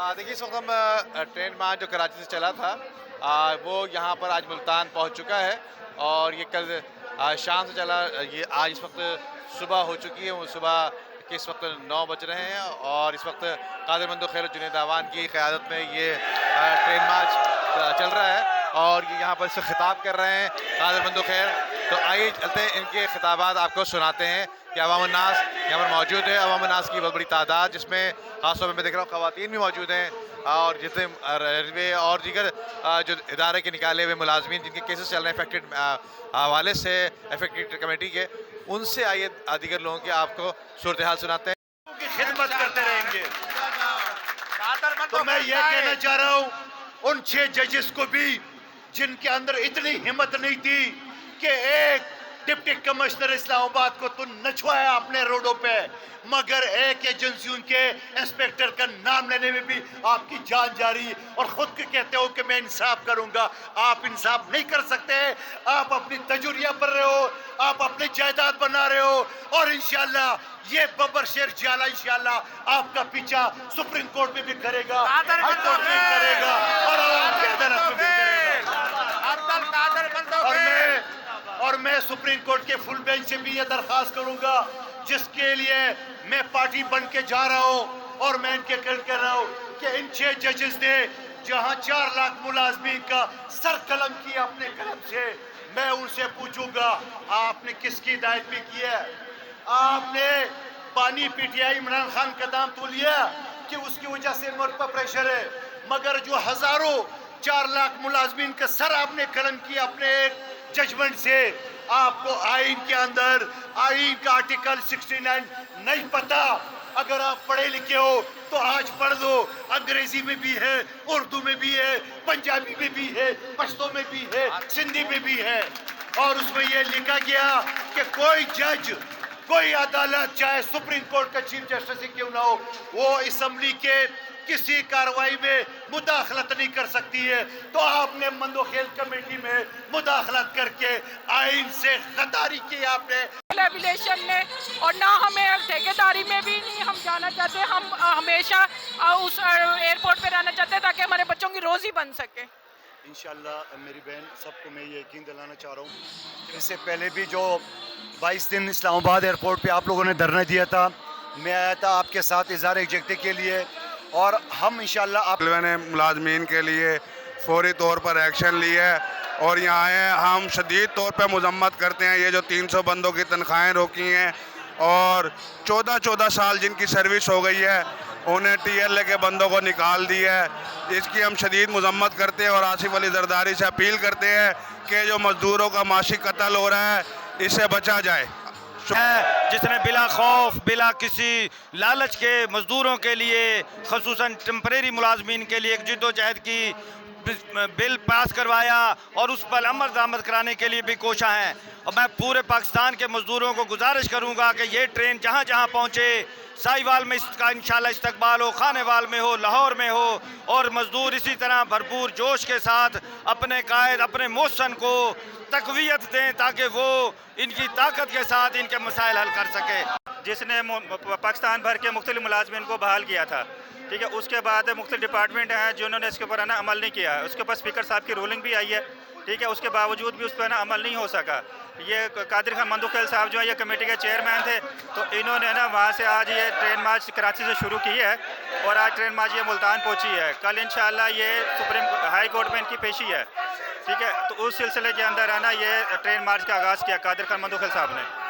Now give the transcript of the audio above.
देखिए इस वक्त हम ट्रेन मार्च जो कराची से चला था वो यहाँ पर आज मुल्तान पहुँच चुका है और ये कल शाम से चला। ये आज इस वक्त सुबह हो चुकी है। वो सुबह के इस वक्त 9 बज रहे हैं और इस वक्त कादिर मंदो खैर जुनैद आवान की क़यादत में ये ट्रेन मार्च चल रहा है और ये यहाँ पर से खिताब कर रहे हैं कादिर मंदो खैर। तो आइए चलते हैं, इनके खिताबात आपको सुनाते हैं कि अवाम उन्नास यहाँ पर मौजूद है। अवाम उन्नास की बहुत बड़ी तादाद, जिसमें खासतौर पर मैं देख रहा हूँ ख़वातीन भी मौजूद हैं और जितने रेलवे और दीगर जो इदारे के निकाले हुए मुलाजमीन जिनके केसेस चल रहे हैं अफेक्टेड हवाले से अफेक्टेड कमेटी के, उनसे आइए दीगर लोगों की आपको सूरत हाल सुनाते हैं। की खिदमत करते रहेंगे। तो मैं ये कहना चाह रहा हूँ उन 6 जजेस को भी जिनके अंदर इतनी हिम्मत नहीं थी कि एक डिप्टी कमिश्नर इस्लामाबाद को तो नचवाया अपने रोडों पे, मगर एक एजेंसी के इंस्पेक्टर का नाम लेने में भी आपकी जान जा रही और खुद के कहते हो कि मैं इंसाफ करूंगा। आप इंसाफ नहीं कर सकते। आप अपनी तजुर्बा पर रहे हो, आप अपनी जायदाद बना रहे हो और इंशाल्लाह ये बब्बर शेर जाला इंशाल्लाह आपका पीछा सुप्रीम कोर्ट में भी करेगा, हाई कोर्ट में भी करेगा और आपकी अदालत में भी करेगा। और मैं सुप्रीम कोर्ट के फुल बेंच से भी ये दरख्वास्त करूंगा जिसके लिए मैं पार्टी बन के जा रहा हूं और मैं इनके कह रहा हूं कि इन 6 जजेस ने जहां 4 लाख मुलाजमीन का सर कलम किया अपने कलम से, मैं उनसे पूछूंगा आपने किसकी हिदायत में की है? आपने पानी पीटीआई इमरान खान का दाम तो लिया कि उसकी वजह से मुल्क पर प्रेशर है, मगर जो हजारों 4 लाख मुलाजमीन का सर आपने कलम किया अपने एक जजमेंट से, आपको आइन के अंदर आइन का आर्टिकल 69 नहीं पता। अगर आप पढ़े लिखे हो तो आज पढ़ दो, अंग्रेजी में भी है, उर्दू में भी है, पंजाबी में भी है, पश्तो में भी है, सिंधी में भी है और उसमें यह लिखा गया कि कोई जज, कोई अदालत चाहे सुप्रीम कोर्ट का चीफ जस्टिस ही क्यों ना हो, वो असेंबली के किसी कार्रवाई में मुदाखलत नहीं कर सकती है। तो आपने मंदोखेल कमेटी में मुदाखलत करके आइन से गद्दारी की आपने एविलेशन में, और ना हमें ठेकेदारी में भी नहीं हम जाना चाहते। हम हमेशा उस एयरपोर्ट पे रहना चाहते हैं ताकि हमारे बच्चों की रोज़ी बन सके। इंशाल्लाह मेरी बहन, सबको मैं ये यकीन दिलाना चाह रहा हूँ, इससे पहले भी जो 22 दिन इस्लामाबाद एयरपोर्ट पे आप लोगों ने धरना दिया था, मैं आया था आपके साथ इज़हार यकजहती के लिए और हम इंशाल्लाह आप ने मुलाजमीन के लिए फौरी तौर पर एक्शन लिया है और यहाँ आए हम शदीद तौर पर मजम्मत करते हैं। ये जो 300 बंदों की तनख्वाहें रोकी हैं और 14 साल जिनकी सर्विस हो गई है उन्हें TLA के बंदों को निकाल दिया है, इसकी हम शदीद मजम्मत करते हैं और आसिफ अली जरदारी से अपील करते हैं कि जो मज़दूरों का माशी कत्ल हो रहा है इससे बचा जाए। जिसने बिला खौफ बिला किसी लालच के मज़दूरों के लिए ख़ुसूसन टेम्परेरी मुलाजमीन के लिए एक जिद्दोजहद की बिल पास करवाया और उस पर अमल दरामद कराने के लिए भी कोशा है। और मैं पूरे पाकिस्तान के मज़दूरों को गुजारिश करूँगा कि ये ट्रेन जहाँ जहाँ पहुँचे, साहिवाल में इसका इंशाल्लाह इस्तकबाल हो, खानेवाल में हो, लाहौर में हो, और मज़दूर इसी तरह भरपूर जोश के साथ अपने कायद अपने मौसन को तक़वियत दें ताकि वो इनकी ताकत के साथ इनके मसाइल हल कर सके। जिसने पाकिस्तान भर के मुख्तलिफ मुलाजमीन को बहाल किया था, ठीक है, उसके बाद मुख्तलिफ डिपार्टमेंट हैं जिन्होंने इसके ऊपर ना अमल नहीं किया है। उसके ऊपर स्पीकर साहब की रूलिंग भी आई है, ठीक है, उसके बावजूद भी उस पर ना अमल नहीं हो सका। ये कादिर खान मंदोखेल साहब जो है ये कमेटी के चेयरमैन थे, तो इन्होंने ना वहाँ से आज ये ट्रेन मार्च कराची से शुरू की है और आज ट्रेन मार्च ये मुल्तान पहुँची है। कल इंशाल्लाह ये सुप्रीम हाई कोर्ट में इनकी पेशी है, ठीक है। तो उस सिलसिले के अंदर है ना ये ट्रेन मार्च का आगाज़ किया कादिर खान मंदोखेल साहब ने।